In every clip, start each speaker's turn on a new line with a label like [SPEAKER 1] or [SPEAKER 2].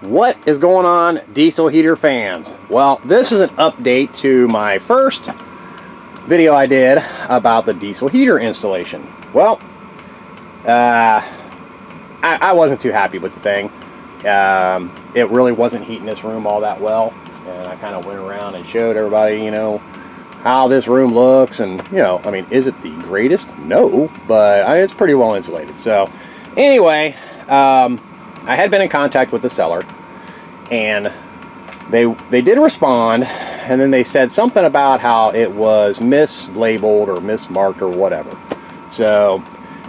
[SPEAKER 1] What is going on, diesel heater fans? Well, this is an update to my first video I did about the diesel heater installation. Well, I wasn't too happy with the thing. It really wasn't heating this room all that well, and I kind of went around and showed everybody, you know, how this room looks, and you know, I mean, is it the greatest? No, but it's pretty well insulated. So anyway, I had been in contact with the seller, and they did respond, and then they said something about how it was mislabeled or mismarked or whatever. So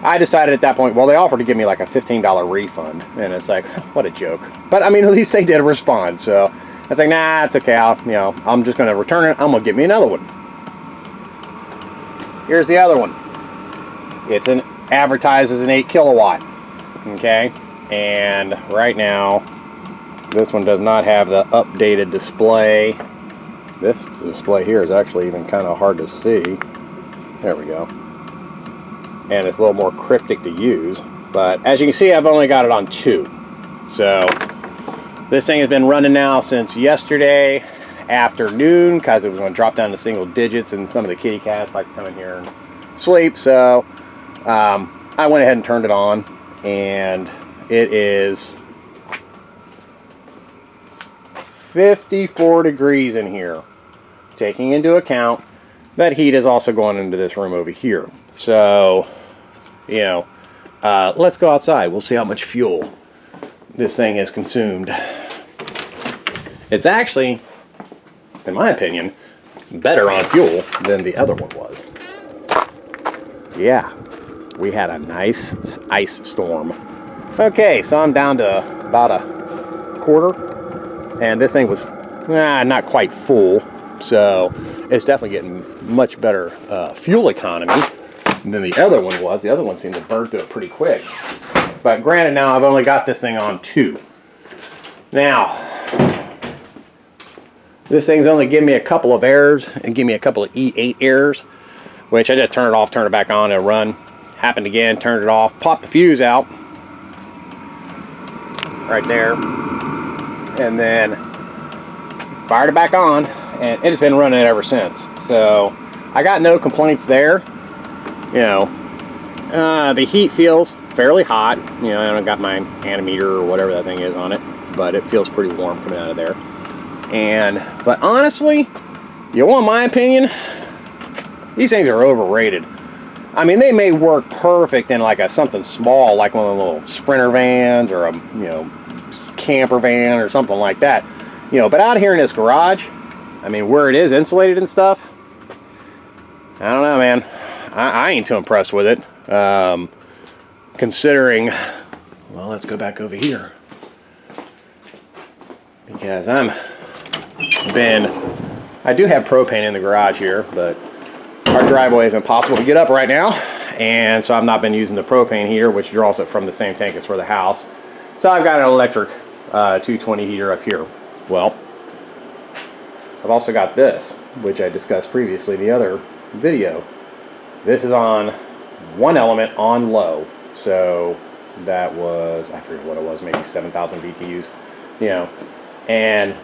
[SPEAKER 1] I decided at that point, well, they offered to give me like a $15 refund, and it's like, what a joke. But I mean, at least they did respond. So I was like, nah, it's okay. I'm just going to return it. I'm going to get me another one. Here's the other one. It's advertised as an 8 kilowatt. Okay. And right now, this one does not have the updated display. This display here is actually even kind of hard to see. There we go. And it's a little more cryptic to use. But as you can see, I've only got it on 2. So this thing has been running now since yesterday afternoon, because it was going to drop down to single digits, and some of the kitty cats like to come in here and sleep. So I went ahead and turned it on, and it is 54 degrees in here, taking into account that heat is also going into this room over here. So, you know, let's go outside. We'll see how much fuel this thing has consumed. It's actually, in my opinion, better on fuel than the other one was. Yeah, we had a nice ice storm. Okay, so I'm down to about a quarter, and this thing was not quite full, so it's definitely getting much better fuel economy than the other one was. The other one seemed to burn through it pretty quick. But granted, now I've only got this thing on 2. Now, this thing's only giving me a couple of errors and give me a couple of E8 errors, which I just turn it off, turn it back on, and run. Happened again, turned it off, popped the fuse out right there, and then fired it back on, and it has been running ever since. So I got no complaints there. You know, the heat feels fairly hot. You know, I don't got my ammeter or whatever that thing is on it, but it feels pretty warm coming out of there. But honestly, you want my opinion? These things are overrated. I mean, they may work perfect in like something small, like one of the little Sprinter vans or a, you know, camper van or something like that. You know, but out here in this garage, I mean, where it is insulated and stuff, I don't know, man. I ain't too impressed with it. Considering, well, let's go back over here, because I do have propane in the garage here, but our driveway is impossible to get up right now, and so I've not been using the propane heater, which draws it from the same tank as for the house. So I've got an electric 220 heater up here. Well, I've also got this, which I discussed previously in the other video. This is on 1 element on low, so that was, I forget what it was, maybe 7,000 BTUs, you know, and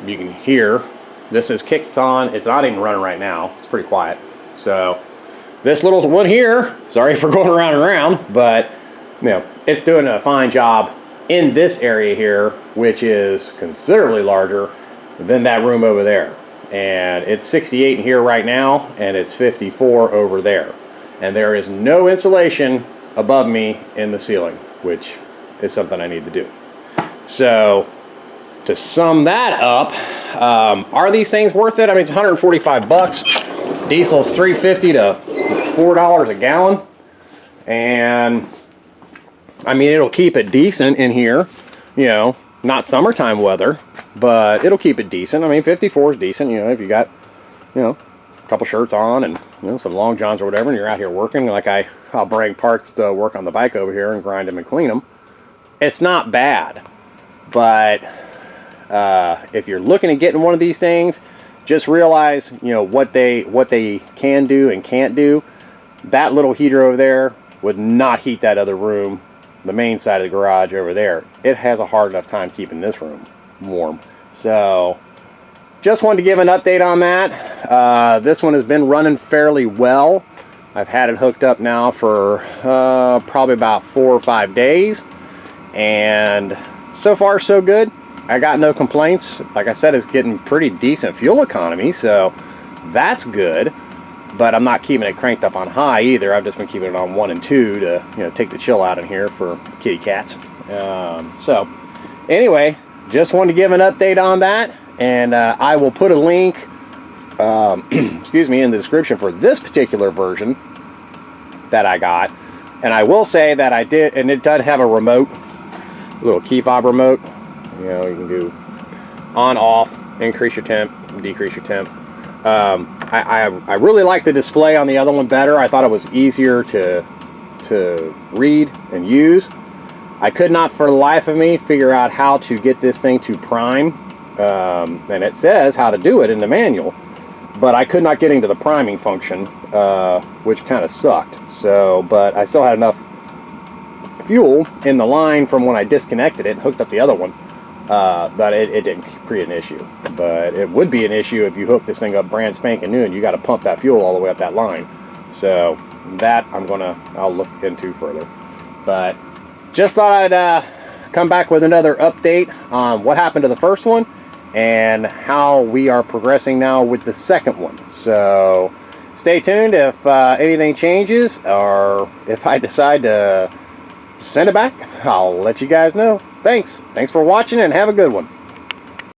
[SPEAKER 1] you can hear this is kicked on. It's not even running right now. It's pretty quiet. So this little one here, sorry for going around and around, but you know, it's doing a fine job in this area here, which is considerably larger than that room over there. And it's 68 in here right now, and it's 54 over there. And there is no insulation above me in the ceiling, which is something I need to do. So to sum that up, are these things worth it? I mean, it's 145 bucks. Diesel's $3.50 to $4 a gallon. And I mean, it'll keep it decent in here, you know, not summertime weather, but it'll keep it decent. I mean, 54 is decent, you know, if you got, you know, a couple shirts on and, you know, some long johns or whatever, and you're out here working, like I'll bring parts to work on the bike over here and grind them and clean them. It's not bad, but if you're looking at getting one of these things, just realize, you know, what they can do and can't do. That little heater over there would not heat that other room the main side of the garage over there, it has a hard enough time keeping this room warm. So just wanted to give an update on that. This one has been running fairly well. I've had it hooked up now for probably about 4 or 5 days, and so far so good. I got no complaints. Like I said, it's getting pretty decent fuel economy, so that's good. But I'm not keeping it cranked up on high either. I've just been keeping it on 1 and 2 to, you know, take the chill out in here for kitty cats. So anyway, just wanted to give an update on that, and I will put a link excuse me, in the description for this particular version that I got. And I will say that I did, and it does have a remote, little key fob remote. You know, you can do on, off, increase your temp, decrease your temp. I really like the display on the other one better. I thought it was easier to read and use. I could not for the life of me figure out how to get this thing to prime, and it says how to do it in the manual, but I could not get into the priming function, which kind of sucked. So, but I still had enough fuel in the line from when I disconnected it and hooked up the other one, that it didn't create an issue. But it would be an issue if you hook this thing up brand spanking new and you got to pump that fuel all the way up that line. So that I'll look into further. But just thought I'd come back with another update on what happened to the first one and how we are progressing now with the second one. So stay tuned if anything changes, or if I decide to send it back, I'll let you guys know. Thanks for watching, and have a good one.